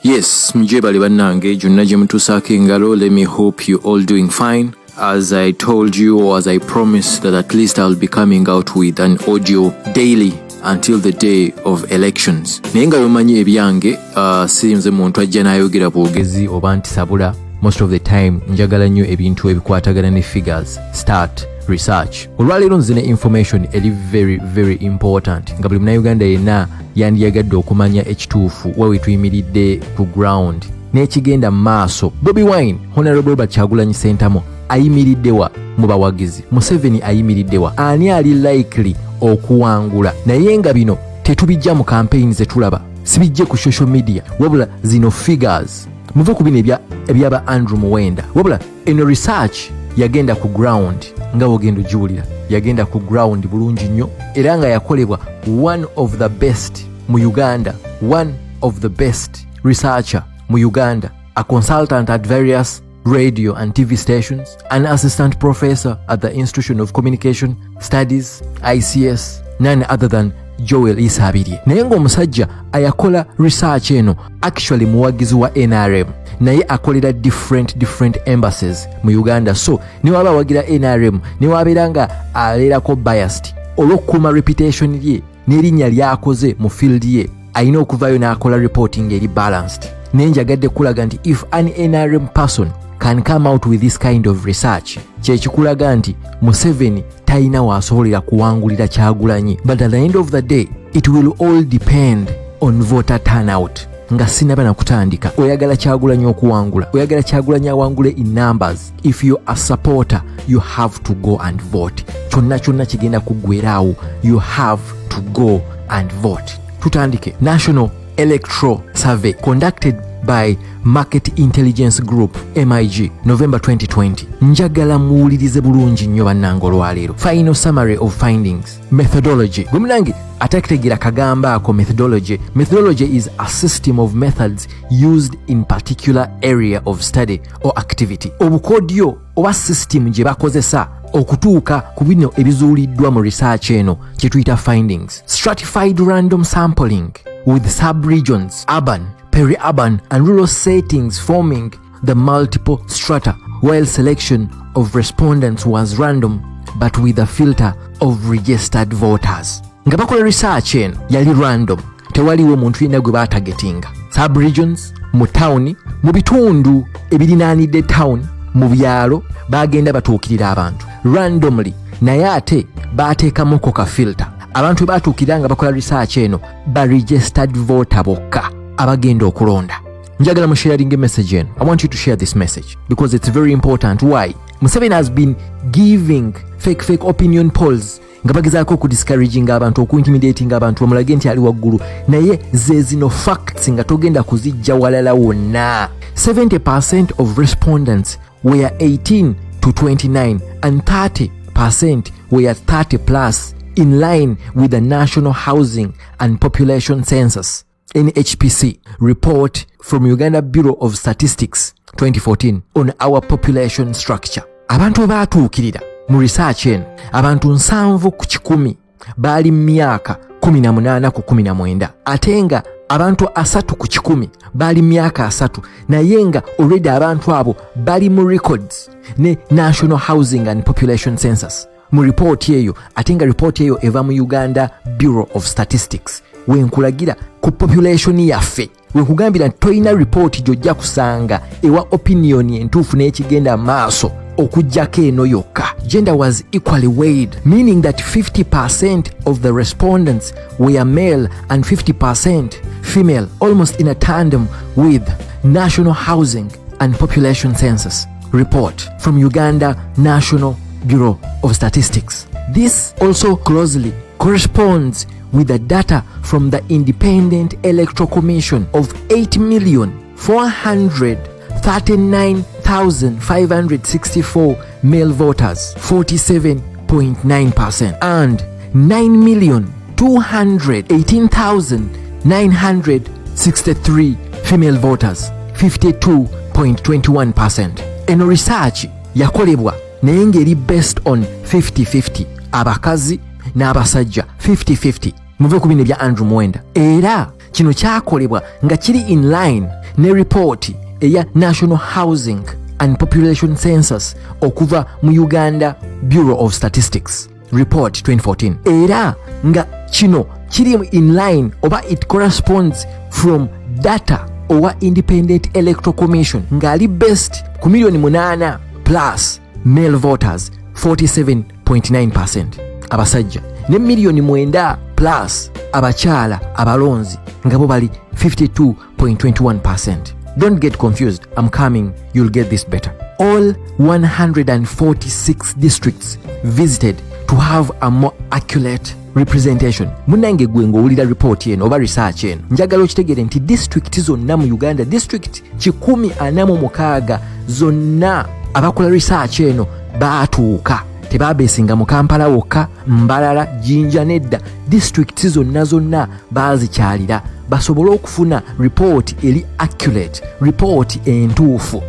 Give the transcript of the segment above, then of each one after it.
Yes, mjebali bannange jonna gye mutuusaako engalo. Let me hope you all doing fine. As I told you, or as I promised, that at least I'll be coming out with an audio daily until the day of elections. Naye nga byomanyi ebyange, sinze muntu ajja n'ayogera bwogezi oba nti sabula. Most of the time njagala nnyo ebintu ebikwatagana ne figures, start research. Olwaleero nzine information eri very important nga buli munnayuganda yenna yandiyagadde okumanya ekituufu we tuyimiridde ku ground n'ekigenda mu maaso. Bobi Wine, Honorable Kyagulanyi Ssentamu ayimiridde wa mu bawagizi? Museveni ayimiridde wa? Ani ali likely okuwangula? Naye nga bino tetubijja mu campaign ze tulaba, sibijje ku social media, wabula zino figures muve ku bino ebyaba Andrew Muwenda, wabula eno research yagenda ku ground nga wogenda ogiwulira. Yagenda ku ground bulungi nnyo era nga yakolebwa one of the best mu Uganda, one of the best researcher mu Uganda, a consultant at various radio and TV stations, an assistant professor at the Institution of Communication Studies, ICS, none other than Joel Isabirye. Naye ng'omusajja ayakola research eno actually muwagizi wa NRM, naye akolera different embassies mu Uganda. So niwaba wagira NRM niwabeera nga aleerako biased olw'okukuuma reputation ye n'erinnya lyakoze mu field ye, ayina okuvaayo n'akola reporting eri balanced. Naye njagadde kulaga nti if an NRM person can come out with this kind of research, kyekikulaga nti Museveni talina waasobolera kuwangulira Kyagulanyi. But at the end of the day, it will all depend on voter turnout. Nga sinaba na kutandika, oyagala Kyagulanyi okuwangula, oyagala Kyagulanyi awangule in numbers, if you are a supporter, you have to go and vote. Kyonna kigenda kuggweeraawo, you have to go and vote. Tutandike. National Electoral Survey conducted by Market Intelligence Group MIG, November 2020. Njagala muwulirize bulungi nnyo bannange olwaleero. Final summary of findings. Methodology. Gumnangi atakutegeera kagamba ako methodology. Methodology is a system of methods used in particular area of study or activity. Obukodyo oba system gye bakozesa okutuuka ku bino ebizuuliddwa mu research eno kye tuyita findings. Stratified random sampling with sub-regions, urban, peri-urban and rural settings forming the multiple strata, while selection of respondents was random but with a filter of registered voters. Nga bakola research eno yali random, tewaliwo muntu yenna gwe batargetinga. Sub-regions, mu town, mu bitundu ebirinaanidde town, mu byalo bagenda batuukirira abantu randomly, naye ate baateekamuko ka filter. Abantu batuukirira nga bakola research eno ba registered voter bokka abagenda okulonda. Njagala mu sharing a message eno. I want you to share this message because it's very important. Why? Museveni has been giving fake opinion polls nga bagezaako okudiscouraging abantu, okuintimidating abantu, bamulage nti ali waggulu, naye ze zino facts nga togenda kuzijja walala wonna. 70% of respondents were 18 to 29 and 30% were 30 plus, in line with the National Housing and Population Census NHPC report from Uganda Bureau of Statistics 2014 on our population structure. Abantu baatuukirira mu research eno, abantu 7 ku 100 baali myaka 18 ku 19, ate nga abantu 3 ku 100 baali myaka 3, naye nga already abantu abo bali mu records ne National Housing and Population Census mu report eyo, ate nga report eyo eva mu Uganda Bureau of Statistics. Wenkulagira ku population yaffe, wenkugambira toyina report gyojja kusanga ewa opinion entuufu n'ekigenda maaso okujjako eno yokka. Gender was equally weighed, meaning that 50% of the respondents were male and 50% female, almost in a tandem with National Housing and Population Census report from Uganda National Bureau of Statistics. This also closely corresponds with the data from the Independent Electoral Commission of 8,439,564 male voters, 47.9%, and 9,218,963 female voters, 52.21%. Eno research yakolebwa naye ngeri based on 50-50, abakazi n'abasajja 50-50, muve ku bino bya Andrew Mwenda. Era kino kyakolebwa nga kiri in line ne report eya National Housing and Population Census okuva mu Uganda Bureau of Statistics report 2014. Era nga kino kiri in line oba it corresponds from data owa Independent Electoral Commission ngali based ku milioni 8 plus male voters 47.9% abasajja ne milioni 9 plus abakyala abalonzi nga bo bali 52.21%. Don't get confused. I'm coming. You'll get this better. All 146 districts visited to have a more accurate representation. Munange gwe ng'owulira report eno oba research eno njagala okitegere nti district zonna mu Uganda district 146 zonna abakola research eno baatuuka tebabeesinga mu Kampala wokka, Mbalala, Jinja nedda. District zonna baazikyalira basobole okufuna report eri accurate, report entuufu.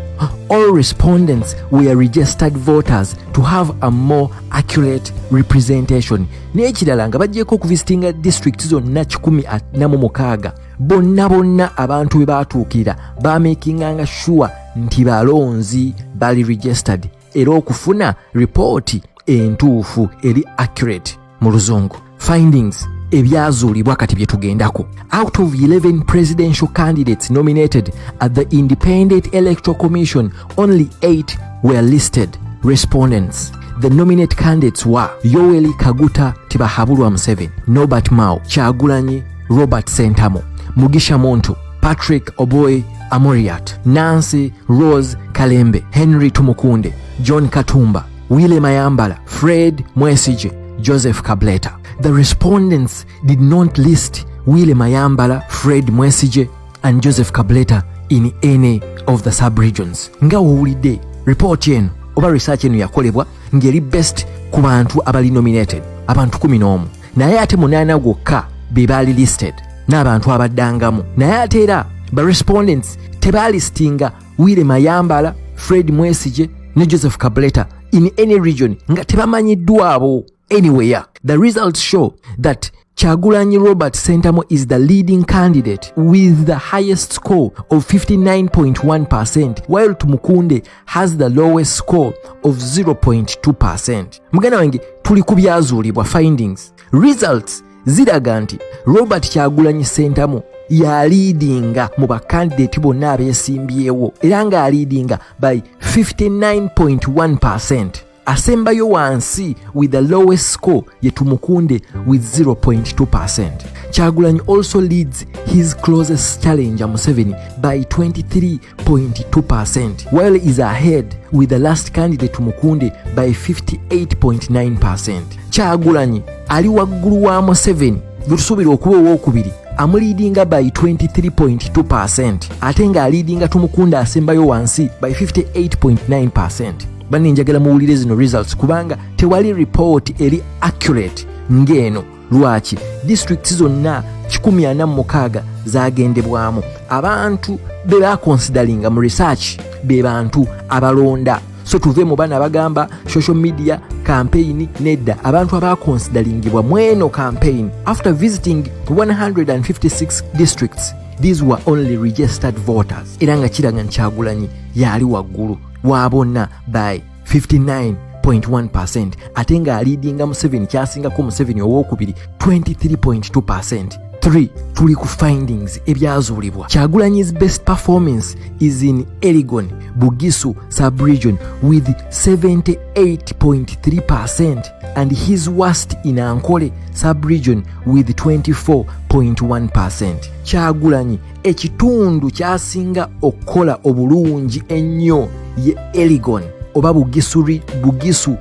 All respondents were registered voters to have a more accurate representation. N'ekirala nga bajjeko okuvisitinga district zonna 146 bonna abantu be baatuukira bamakinganga sure nti balonzi bali registered era okufuna report entuufu eri accurate mu luzungu. Findings ebyazuulibwa kati bye tugendako. Out of 11 presidential candidates nominated at the Independent Electoral Commission, only 8 were listed respondents. The nominate candidates were Yoweri Kaguta Tibahabulwa Museveni, Norbert Mao, Kyagulanyi Robert Sentamu, Mugisha Muntu, Patrick Oboy Amuriat, Nancy Rose Kalembe, Henry Tumukunde, John Katumba, Willie Mayambala, Fred Mwesigye, Joseph Kableta. The respondents did not list Willie Mayambala, Fred Mwesigye and Joseph Kableta in any of the sub-regions. Nga wulidde report eno oba research eno yakolebwa ngeri best ku bantu abali nominated abantu 11 naye ate 8 gwokka be bali listed n'abantu abaddangamu naye ate era ba respondents tebalistinga Willie Mayambala, Fred Mwesigye ne Joseph Kableta in any region nga tebamanyiddwabo anywhere. The results show that Kyagulanyi Robert Sentamu is the leading candidate with the highest score of 59.1%, while Tumukunde has the lowest score of 0.2%. Mugana wange tuli ku byazuulibwa findings. Results ziraga nti Robert Kyagulanyi Sentamu ya leadinga mu bakandidate bonna abeesimbyewo era nga leadinga by 59.1%. Asembayo wansi with the lowest score ye Tumukunde with 0.2%. Kyagulanyi also leads his closest challenger Museveni by 23.2%, while is ahead with the last candidate Tumukunde by 58.9%. Kyagulanyi ali waggulu wa Museveni lusuubira okuba owookubiri amuleadinga by 23.2% ate nga aleadinga Tumukunde asembayo wansi by 58.9%. Bani njagala muwulire zino results kubanga tewali report eri accurate ngeno. Lwaki districts zonna 146 zagendebwamu abantu be baconsideringa mu research be bantu abalonda. So tuve mu bana bagamba social media campaign nedda abantu abaconsideringibwa mweno campaign. After visiting 156 districts, these were only registered voters. Era nga kiraga Kyagulanyi yali waggulu wabona by 59.1%, ate nga leadinga Museveni kyasingako Museveni owookubiri 23.2%. 3. Tuli ku findings ebyazuulibwa. Kyagulanyi's best performance is in Elgon Bugisu sub-region with 78.3% and his worst in Ankole sub-region with 24.1%. Kyagulanyi ekitundu kyasinga okukola obulungi ennyo ye Elgon oba Bugisu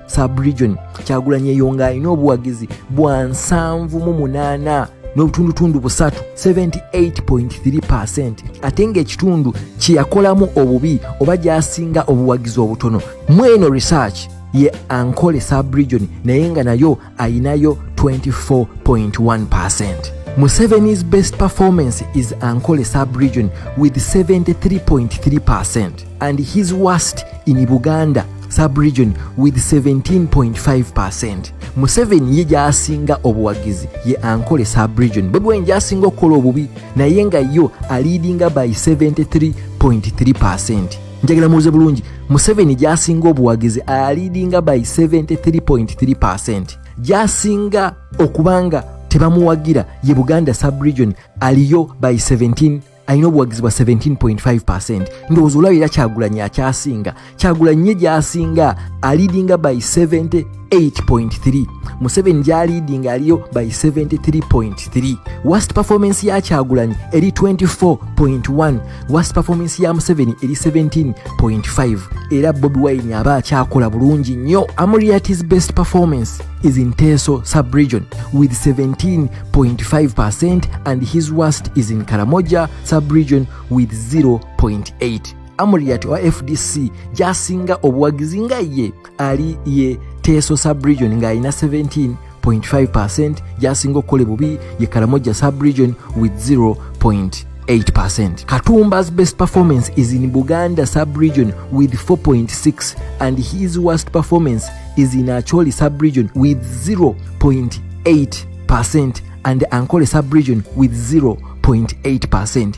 sub-region. Kyagulanyi eyo ng'alina obuwagizi bwa 78 n'obutundutundu busatu 78.3%, ate ng'ekitundu kye yakolamu obubi oba gyasinga obuwagizi obutono mweno research ye Ankole sub-region naye nga nayo ayinayo 24.1%. Museveni's best performance is Ankole sub-region with 73.3% and his worst in Buganda sub-region with 17.5%. Museveni ye gy'asinga obuwagizi ye Ankole sub-region. Bobi Wine gy'asinga okukola obubi naye nga yo aleadinga by 73.3%. Njagala muze bulungi, Museveni gy'asinga obuwagizi aleadinga by 73.3%. Gy'asinga okubanga tebamuwagira ye Buganda sub-region aliyo by 17, alina obuwagizi bwa 17.5%. Ndowooza olabira Kyagulanyi akyasinga. Kyagulanyi ye gy'asinga aleadinga by 78.3. Museveni gy'aleadinga aliyo by 73.3. Worst performance ya Kyagulanyi eri 24.1. Worst performance ya Museveni eri 17.5. Era Bobi Wine aba akyakola bulungi nnyo. Amuriatis best performance is in Teso sub-region with 17.5%, and his worst is in Karamoja sub-region with 0.8. Amuriat wa FDC gy'asinga obuwagizi nga ye ali ye Teso sub-region nga alina 17.5%, gy'asinga okukola bubi ye Karamoja sub-region with 0.8%. Katumba's best performance is in Buganda sub-region with 4.6%, and his worst performance is in Acholi sub-region with 0.8%, and Ankole sub-region with 0.8%.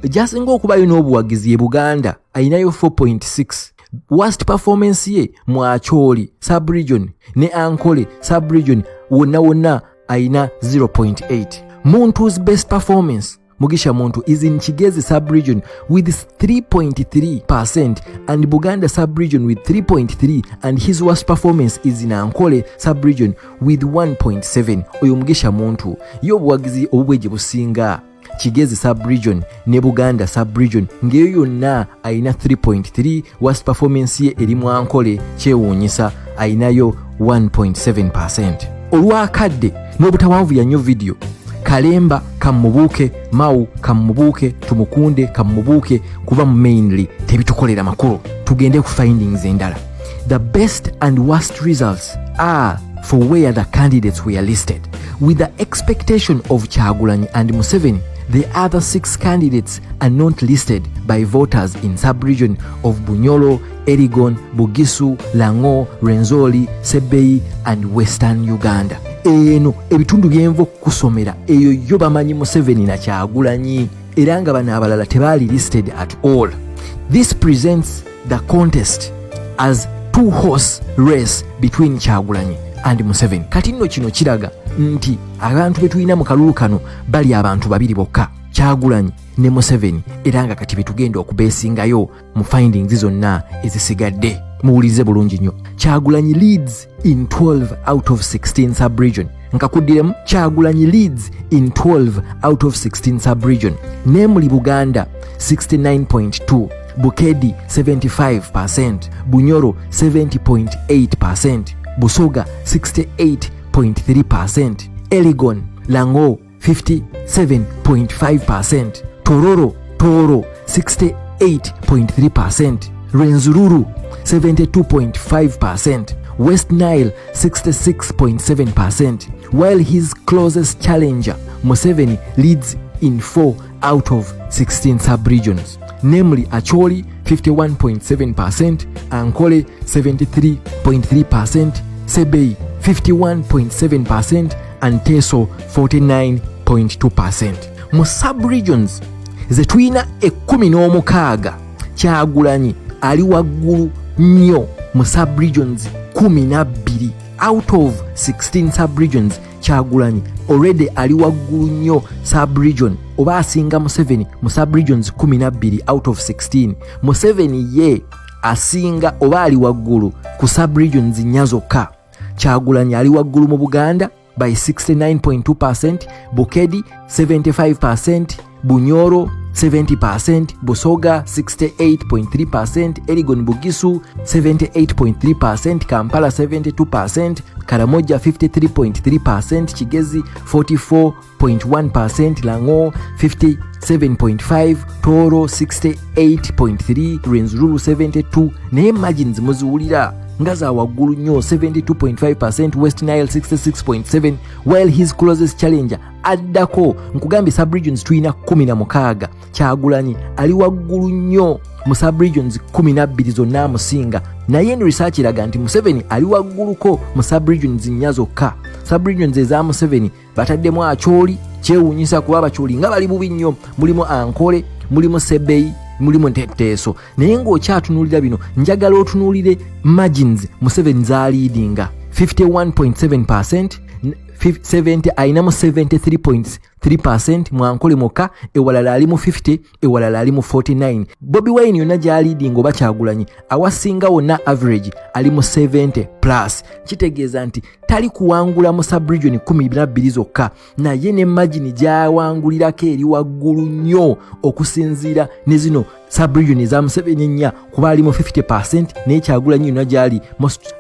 Gy'asinga okubayo n'obuwagizi ye Buganda ayinayo 4.6%. Worst performance ye mu Acholi sub-region ne Ankole sub-region wonna ayina 0.8%. Muntu's best performance, Mugisha Muntu, is in Kigezi sub-region with 3.3%, and Buganda sub-region with 3.3%, and his worst performance is in Ankole sub-region with 1.7%. Oyo Mugisha Muntu yo obuwagizi obubweje businga Kigezi sub-region ne Buganda sub-region ngeyo yonna ayina 3.3%. Worst performance ye eri mu Ankole kyewuunyisa ayinayo 1.7%. Olwakadde n'obutawanvu ya nnyo video, Kalemba kamubuuke, Mau kamubuuke, tumukunde kamubuuke kuba mainly tebitukolera makulu. Tugende ku findings endala. The best and worst results are for where the candidates were listed. With the expectation of Kyagulanyi and Museveni, the other 6 candidates are not listed by voters in sub-region of Bunyoro, Elgon, Bugisu, Lango, Rwenzori, Sebei and Western Uganda. Eno ebitundu byenvo kusomera eyo yo bamanyi Museveni na Kyagulanyi era nga bano abalala tebaali listed at all. This presents the contest as two-horse race between Kyagulanyi and Museveni. Kati nno kino kiraga nti abantu betulina mu kalulu kano bali abantu babiri bokka, Kyagulanyi ne Museveni, era nga kati betugenda okubeesingayo mu findings zonna ezisigadde. Muwulize bulungi nnyo. Kyagulanyi leads in 12 out of 16 sub-region. Nkakuddiremu, Kyagulanyi leads in 12 out of 16 sub-region. Namely Buganda 69.2%, Bukedi 75%, Bunyoro 70.8%, Busoga 68.3%, Elgon, Lango 57.5%, Toro 68.3%, Rwenzururu 72.5%, West Nile 66.7%, while his closest challenger Museveni leads in 4 out of 16 sub-regions, namely Acholi 51.7%, Ankole 73.3%, Sebei 51.7%, and Teso 49.2%. Mu sub-regions zetulina 16, Kyagulanyi ali waggulu nnyo mu sub-regions 12. Out of 16 sub-regions, Kyagulanyi already ali waggulu nnyo sub-region oba asinga Museveni mu sub-regions 12 out of 16. Museveni ye asinga oba ali waggulu ku sub-regions 4 zokka. Kyagulanyi ali waggulu mu Buganda by 69.2%, Bukedi 75%, Bunyoro 70%, Busoga 68.3%, Elgon Bugisu 78.3%, Kampala 72%, Karamoja 53.3%, Kigezi 44.1%, Lango 57.5%, Toro 68.3%, Rwenzururu 72%. Naye margins muziwulira nga za waggulu nnyo 72.5%, West Nile 66.7%, while his closest challenger addako nkugambye sub-regions tulina 16. Kyagulanyi ali waggulu nnyo mu sub-regions 12 zonna amusinga, naye eno research eraga nti Museveni ali wagguluko mu sub-regions 4 zokka. Sub-regions eza Museveni bataddemu Acholi, kyewuunyisa kuba Abacholi nga bali bubi nnyo, mulimu Ankole, mulimu Sebeyi, mulimu Nteteeso. Naye ng'okyatunuulira bino, njagala otunuulire margins Museveni z'aliidinga 51.7%, 70 ayinamu 73.3%, Mwankole moka ewalala alimu 50, ewalala alimu 49. Bobi Wine yonna gy'aliidinga oba Kyagulanyi awasinga wonna average alimu 70 plus. Kitegeeza nti tali kuwangula mu sub-region 12 zokka, naye ne margin gy'awangulirako eri waggulu nnyo okusinziira ne zino sub-region eza Museveni nnya, kuba alimu 50%, naye Kyagulanyi yonna gy'ali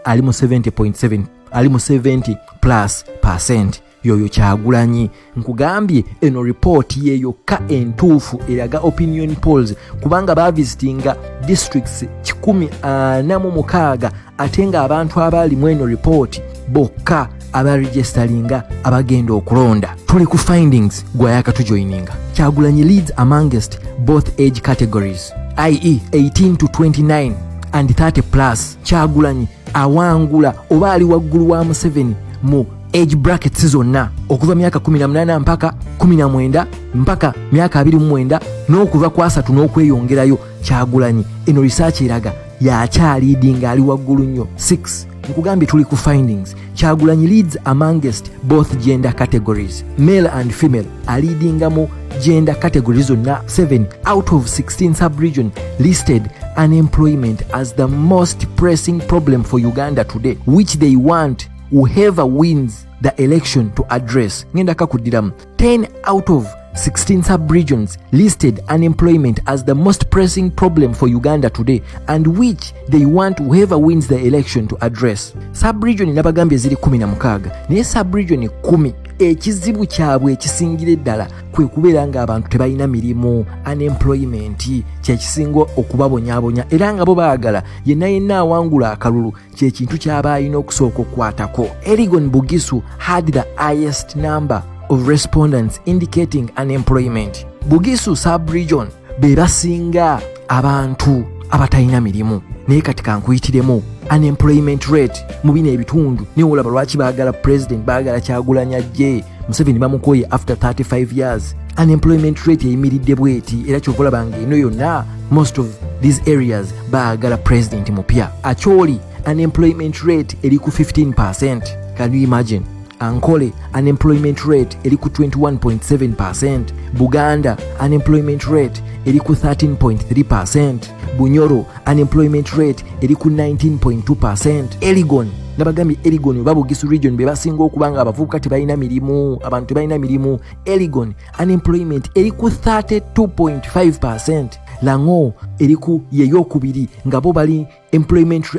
alimu 70.7, alimu 70 plus percent. Yoyo Kyagulanyi. Nkugambye eno report yeyokka entuufu eraga opinion polls, kubanga bavisitinga districts 146 ate nga abantu abalimu eno report bokka abaregisteringa abagenda okulonda. Tuli ku findings gwa yakatujoininga. Kyagulanyi leads amongst both age categories, i.e. 18 to 29 and 30 plus. Kyagulanyi awangula oba ali waggulu wa Museveni mu age brackets zonna, okuva myaka 18 mpaka 19 mpaka myaka 29 n'okuva ku 3 n'okweyongerayo. Kyagulanyi eno research eraga yakyaliidinga ali waggulu nnyo. 6. Nkugambye tuli ku findings. Kyagulanyi leads amongst both gender categories, male and female. Aliidinga mu gender categories zonna 7 out of 16 sub-region listed unemployment as the most pressing problem for Uganda today, which they want whoever wins the election to address. Ngenda kakudiramu. 10 out of 16 sub-regions listed unemployment as the most pressing problem for Uganda today, and which they want whoever wins the election to address. Sub-region nabagambye ziri 16, naye sub-region 10 ekizibu kyabwe ekisingira eddala kwe kubeera ng'abantu tebalina mirimu, unemployment kyekisinga okubabonyaabonya, era nga bo baagala yenna awangula akalulu kyekintu kyaba alina okusooka okukwatako. Eligon Bugisu had the highest number of respondents indicating unemployment. Bugisu sub-region be basinga abantu abatalina mirimu, naye kati kankuyitiremu unemployment rate mu bino ebitundu. Niwe olaba lwaki baagala president, baagala Kyagulanyi ajje. Museveni bamukoye after 35 years. Unemployment rate eyimiridde bweti, era kyova olaba ng'eno yonna most of these areas baagala president mupya. Acholi unemployment rate eri ku 15%. Can you imagine? Ankole unemployment rate eri ku 21.7%. Buganda unemployment rate eri ku 13.3%. Bunyoro unemployment rate eri ku 19.2%. Eligon nabagambye Eligon oba Bugisu region be basinga okubanga abavubuka tebalina mirimu, abantu tebalina mirimu. Eligon unemployment eri ku 32.5%. Lango eri ku yeyokubiri nga bo bali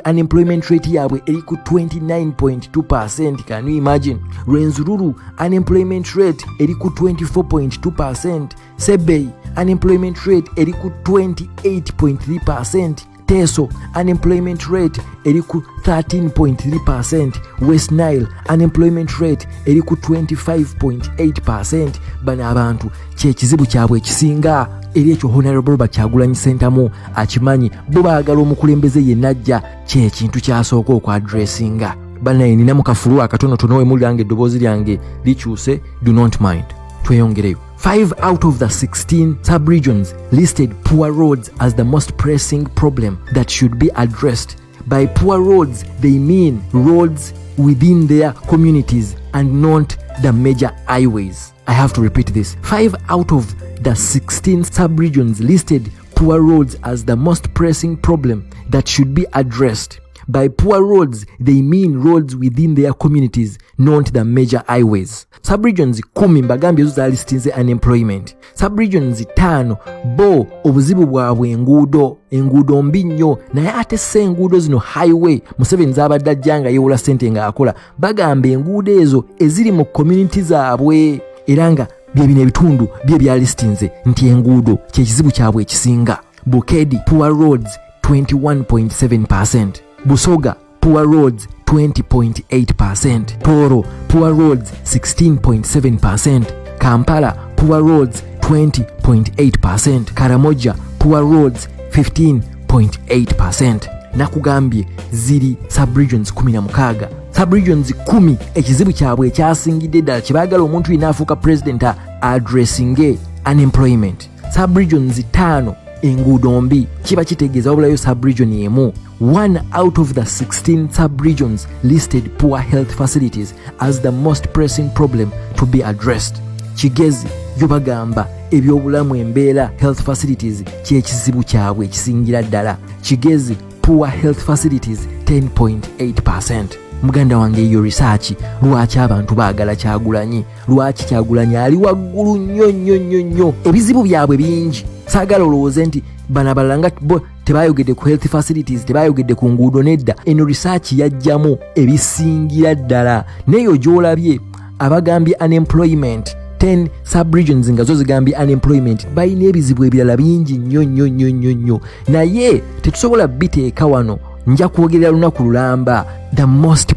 unemployment rate yabwe eri ku 29.2%. Can you imagine? Rwenzururu unemployment rate eri ku 24.2%. Sebeyi unemployment rate eri ku 28.3%. Teso unemployment rate eri ku 13.3%. West Nile unemployment rate eri ku 25.8%. Bano abantu kyekizibu kyabwe ekisinga. Eri ekyo Honorable Kyagulanyi Ssentamu akimanyi, bo baagala omukulembeze yenajja kyekintu kyasooka okwadressinga. Banaye nina mu kafulu akatonotono we mulyange eddoboozi lyange likyuse, do not mind. Tweyongereyo. 5 out of the 16 sub-regions listed poor roads as the most pressing problem that should be addressed. By poor roads, they mean roads within their communities and not the major highways. I have to repeat this. 5 out of the 16 sub-regions listed poor roads as the most pressing problem that should be addressed. By poor roads, they mean roads within their communities, not the major highways. Sub-regions 10 mbagambye zo zalistinze unemployment. Sub-regions 5 bo obuzibu bwabwe enguudo mbi nnyo, naye ate se enguudo zino highway Museveni z'abadde ajja nga yeewola ssente ng'akola. Bagamba enguudo ezo eziri mu community zaabwe, era nga bye bino ebitundu bye byalistinze nti enguudo kyekizibu kyabwe ekisinga. Bukedi poor roads 21.7%. Busoga poor roads 20.8%. Poro poor roads 16.7%. Kampala poor roads 20.8%. Karamoja poor roads 15.8%. nakugambye ziri subregions 16. subregions 10 ekizibu kyabwe ekyasingidde ddala kyebaagala omuntu yenna afuuka president addressinge unemployment. subregions 5 enguudo mbi kiba kitegeeza wabulayo subregion emu. 1 out of the 16 subregions listed poor health facilities as the most pressing problem to be addressed. kigezi byo bagamba ebyobulamu embeera health facilities kyekizibu kyabwe ekisingira ddala. kigezi poor health facilities 10.8%. muganda wange eyo research lwaki abantu baagala Kyagulanyi, lwaki Kyagulanyi ali waggulu nnyo. ebizibu byabwe bingi, saagala olowooze nti bano abalala nga bo tebayogedde ku health facilities, tebayogedde ku nguudo nedda. eno research yajjamu ebisingira ddala. neyo gy'olabye abagambye unemployment 10 subregions nga zo zigambye unemployment balina ebizibu ebirala bingi nnyo. naye tetusobola biteeka wano, nja kwogerera lunaku lulamba. the most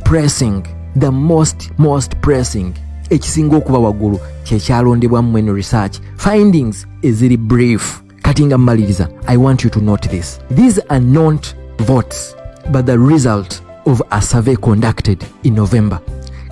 pressing ekisinga okuba waggulu kyekyalondebwamu eno research findings eziri brief. kati nga mmaliriza, I want you to note this. These are not votes but the result of a survey conducted in November.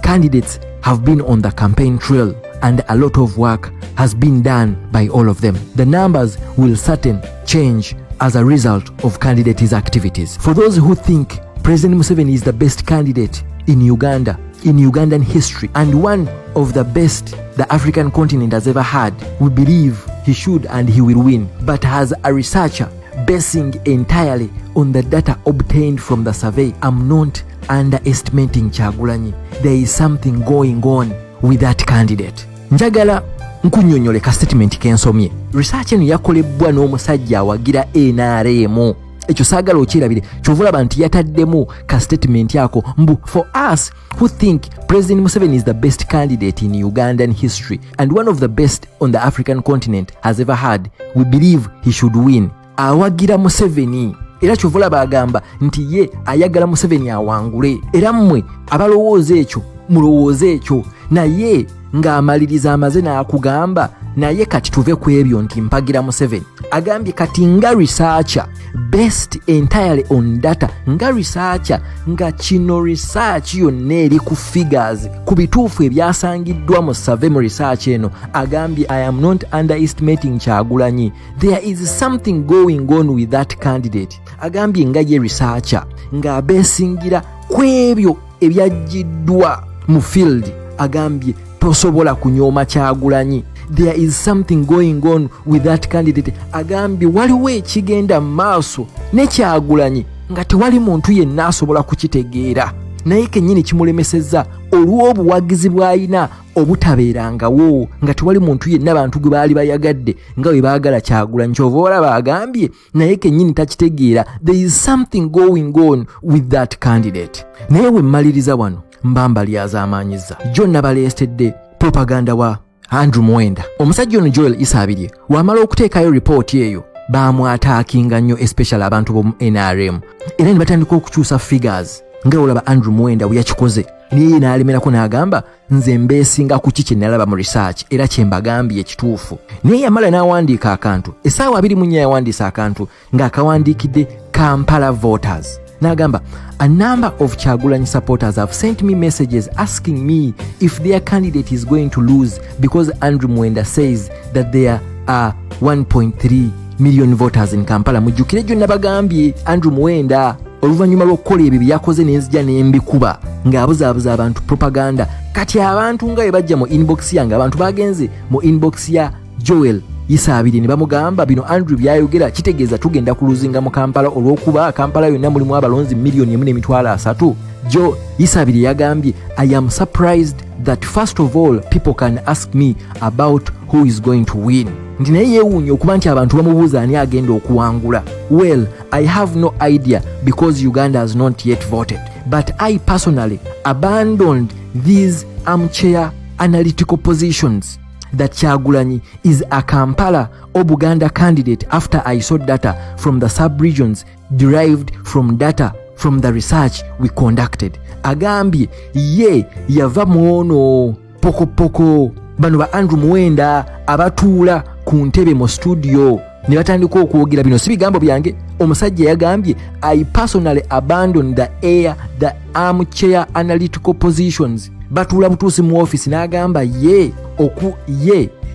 Candidates have been on the campaign trail and a lot of work has been done by all of them. The numbers will certainly change as a result of candidates' activities. For those who think President Museveni is the best candidate in Uganda, in Ugandan history, and one of the best the African continent has ever had, we believe he should and he will win. But as a researcher basing entirely on the data obtained from the survey, I'm not underestimating Kyagulanyi. There is something going on with that candidate. Njagala nkunnyonnyole ka statement kensomye. Research eno yakolebwa n'omusajja awagira NRM. ekyo saagala okirabire, kyovulaba nti yataddemu ka statement yako mbu for us who think President Museveni is the best candidate in Ugandan history and one of the best on the African continent has ever had, we believe he should win. Awagira Museveni. Era kyovulaba agamba nti ye ayagala Museveni awangule. Era mmwe abalowooza ekyo mulowooze ekyo, naye ng'amaliriza amaze n'akugamba naye kati tuve ku ebyo nti mpagira Museveni. Agambye kati nga researcher based entirely on data, nga researcher nga kino research yonna eri ku figures, ku bituufu ebyasangiddwa mu survey mu research eno. Agambye I am not underestimating Kyagulanyi. There is something going on with that candidate. Agambye nga ye researcher nga abeesingira ku ebyo ebyajjiddwa mu field. Agambye tosobola kunyooma Kyagulanyi. There is something going on with that candidate. Agambye waliwo ekigenda maaso ne Kyagulanyi nga tewali muntu yenna asobola kukitegeera, naye kennyini kimulemesezza olw'obuwagizi bw'alina obutabeerangawo, nga tewali muntu yenna bantu gwe baali bayagadde nga bwe baagala Kyagulanyi. Kyova olaba agambye naye kennyini takitegeera. There is something going on with that candidate. Naye we mmaliriza wano mbamba lyazaamanyiza John nabaleestedde propaganda wa Andrew Mwenda. Omusajja ono Joel Isabirye wamala okuteekayo ripooti eyo baamwataakinga nnyo especially abantu b'omu NRM, era ne batandika okukyusa figures nga olaba Andrew Mwenda bwe yakikoze. Naye n'alemerako n'agamba nze mbeesinga ku ki kye nalaba mu research era kye mbagambye ekituufu. Naye yamala n'awandiika akantu, essaawa 24 yawandiisa akantu ng'akawandiikidde Kampala voters. N'agamba a number of Kyagulanyi supporters have sent me messages asking me if their candidate is going to lose because Andrew Mwenda says that there are 1.3 million voters in Kampala. Mujjukire jonna bagambye Andrew Mwenda oluvannyuma lw'okukola ebyo byakoze n'enzija n'embikuba ng'abuzaabuza abantu propaganda. Kati abantu nga bwe bajja mu inbox yange, abantu bagenze mu inbox ya Joel Isabirye ne bamugamba bino Andrew byayogera kitegeeza tugenda kuluzinga mu Kampala olw'okuba Kampala yonna mulimu abalonzi 1,300,000. Joe Isabirye yagambye I am surprised that first of all people can ask me about who is going to win. Nti naye yeewuunya okuba nti abantu bamubuuza ani agenda okuwangula. Well, I have no idea because Uganda has not yet voted. But I personally abandoned these armchair analytical positions that Kyagulanyi is a Kampala or Buganda candidate after I saw data from the sub-regions derived from data from the research we conducted. Agambye ye yava muono poko bano ba Andrew Mwenda abatuula ku ntebe mu studio ne batandika okwogera bino si bigambo byange. Omusajja yagambye I personally abandoned the armchair analytical positions. Batuula butuusi mu office n'agamba ye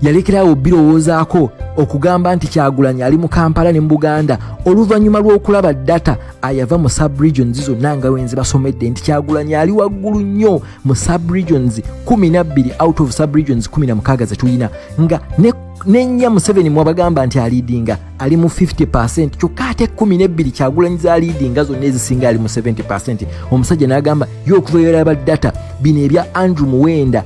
yalekerawo birowoozaako okugamba nti Kyagulanyi ali mu Kampala ne mu Buganda oluvannyuma lw'okulaba data ayava mu sub-regions zonna nga wenzi basomedde nti Kyagulanyi ali waggulu nnyo mu sub-regions 12 out of sub-regions 16 ze tulina nga nenya Museveni mwabagamba nti aliidinga ali mu 50%, kyokka ate 12 Kyagulanyi za aliidinga zonna ezisinga ali mu 70%. Omusajja n'agamba y'okuva yalaba data bino ebya Andrew Muwenda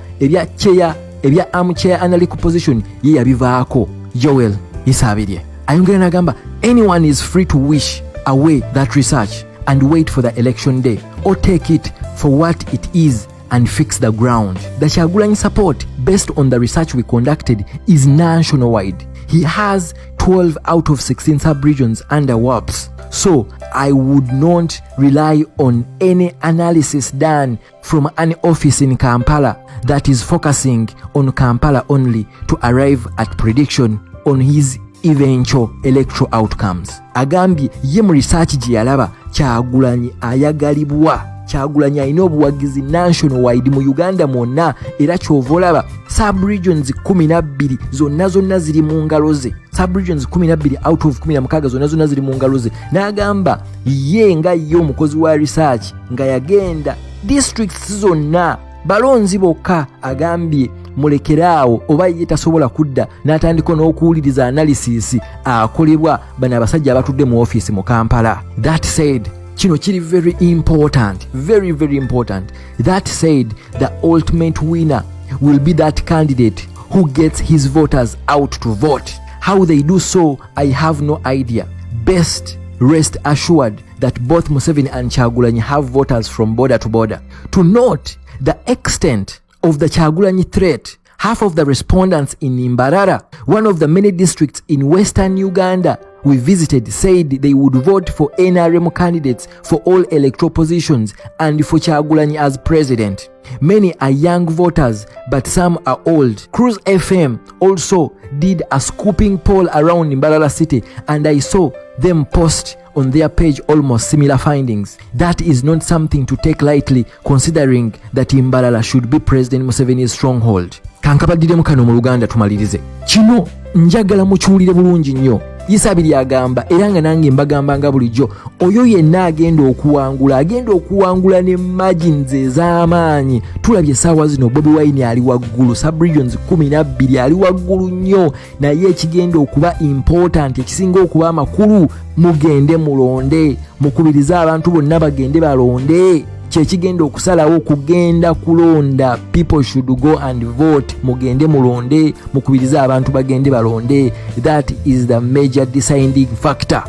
ebya armchair analytical position ye yabivaako. Joel Isabirye ayongera n'agamba anyone is free to wish away that research and wait for the election day or take it for what it is and fix the ground. The Kyagulanyi support based on the research we conducted is nationwide. He has 12 out of 16 sub-regions under WAPs. So I would not rely on any analysis done from an office in Kampala that is focusing on Kampala only to arrive at prediction on his eventual electoral outcomes. Agambye ye mu research gye yalaba Kyagulanyi ayagalibwa. Kyagulanyi alina obuwagizi nationwide mu Uganda mwonna era kyova olaba sub-regions 12 zonna ziri mu ngalo ze. Sub-regions 12 out of 16 zonna ziri mu ngalo ze. N'agamba ye nga ye omukozi wa research nga yagenda districts zonna balonzi bokka. Agambye mulekeraawo oba ye tasobola kudda n'atandika n'okuwuliriza analysis akolebwa bano abasajja abatudde mu office mu Kampala. That said, kino kiri very important. That said, the ultimate winner will be that candidate who gets his voters out to vote. How they do so, I have no idea. Best rest assured that both Museveni and Kyagulanyi have voters from border to border. To note the extent of the Kyagulanyi threat, half of the respondents in Mbarara, one of the many districts in western Uganda we visited, said they would vote for NRM candidates for all electoral positions and for Kyagulanyi as president. Many are young voters, but some are old. Cruise FM also did a scooping poll around Mbarara city, and I saw them post on their page almost similar findings. That is not something to take lightly, considering that Mbarara should be President Museveni's stronghold. Kankabaddiremu kano mu Luganda tumalirize. Kino njagala mukiwulire bulungi nnyo. Isabirye agamba era nga nange mbagamba nga bulijjo oyo yenna agenda okuwangula ne margins ez'amaanyi. Tulabye essaawa zino Bobi Wine ali waggulu, sub-regions 12 ali waggulu nnyo, naye ekigenda okuba important, ekisinga okuba amakulu, mugende mulonde, mukubirize abantu bonna bagende balonde. Kyekigenda okusalawo kugenda kulonda. People should go and vote. Mugende mulonde, mukubirize abantu bagende balonde. That is the major deciding factor.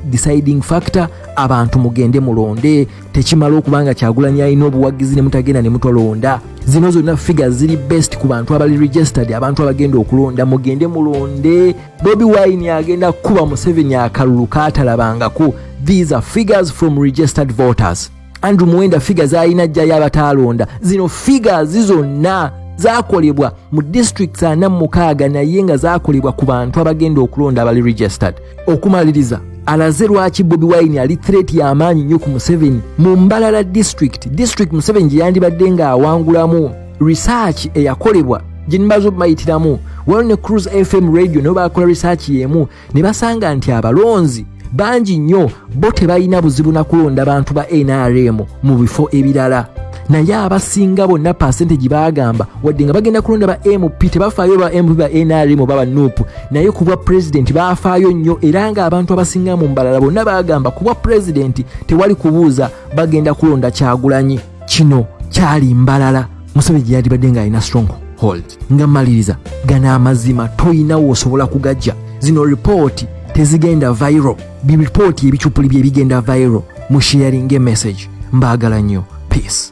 Deciding factor. Abantu mugende mulonde. Tekimala okubanga Kyagulanyi alina obuwagizi ne mutagenda ne mutolonda. Zino zonna figures ziri best ku bantu abali registered, abantu abagenda okulonda. Mugende mulonde. Bobi Wine agenda kuba Museveni akalulu kaatalabangako. These are figures from registered voters. Andrew Muwenda figures alina ajja y'abataalonda. Zino figures zonna zaakolebwa mu districts 46 naye nga zaakolebwa ku bantu abagenda okulonda abali registered. Okumaliriza, alaze lwaki Bobi Wine ali threat y'amaanyi nnyo ku Museveni mu Mbarara district Museveni gye yandibadde nga awangulamu. Research eyakolebwa gye nibaza okumayitiramu waliwo ne Cruise FM radio nabo baakola research y'emu ne basanga nti abalonzi bangi nnyo bo tebalina buzibu na kulonda bantu ba NRM mu bifo ebirala, naye abasinga bonna percentage bagamba wadde nga bagenda kulonda ba MP tebafaayo ba MP ba NRM baba NUP, naye ku bwa president baafaayo nnyo era nga abantu abasinga mu Mbarara bonna bagamba ku bwa president tewali kubuuza bagenda kulonda Kyagulanyi. Kino kyali Mbarara Museveni gye yandibadde nga alina stronghold. Nga maliriza, gana amazima toyina w'osobola kugajja. Zino report tezigenda viral. Report ebikyupuli bye bigenda viral. Mu sharing message. Mbaagala nnyo. Peace.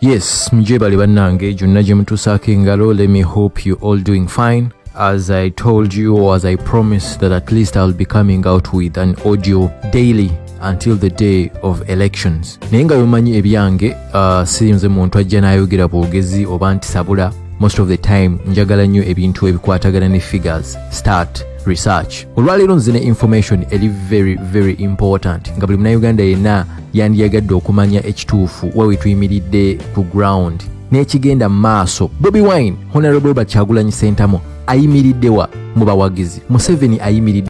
Yes, mjebali bannange jonna gye mutuusaako engalo. Let me hope you all doing fine. As I told you, or as I promised, that at least I'll be coming out with an audio daily until the day of elections. Naye nga byomanyi ebyange, sinze muntu ajja n'ayogera bwogezi oba nti sabula. Most of the time njagala nnyo ebintu ebikwatagana ne figures, start research. Olwaleero nzine information eri very important nga buli munnayuganda yenna yandiyagadde okumanya ekituufu we tuyimiridde ku ground n'ekigenda mu maaso. Bobi Wine, Honorable Kyagulanyi Ssentamu ayimiridde wa mu bawagizi? Museveni ayimiridde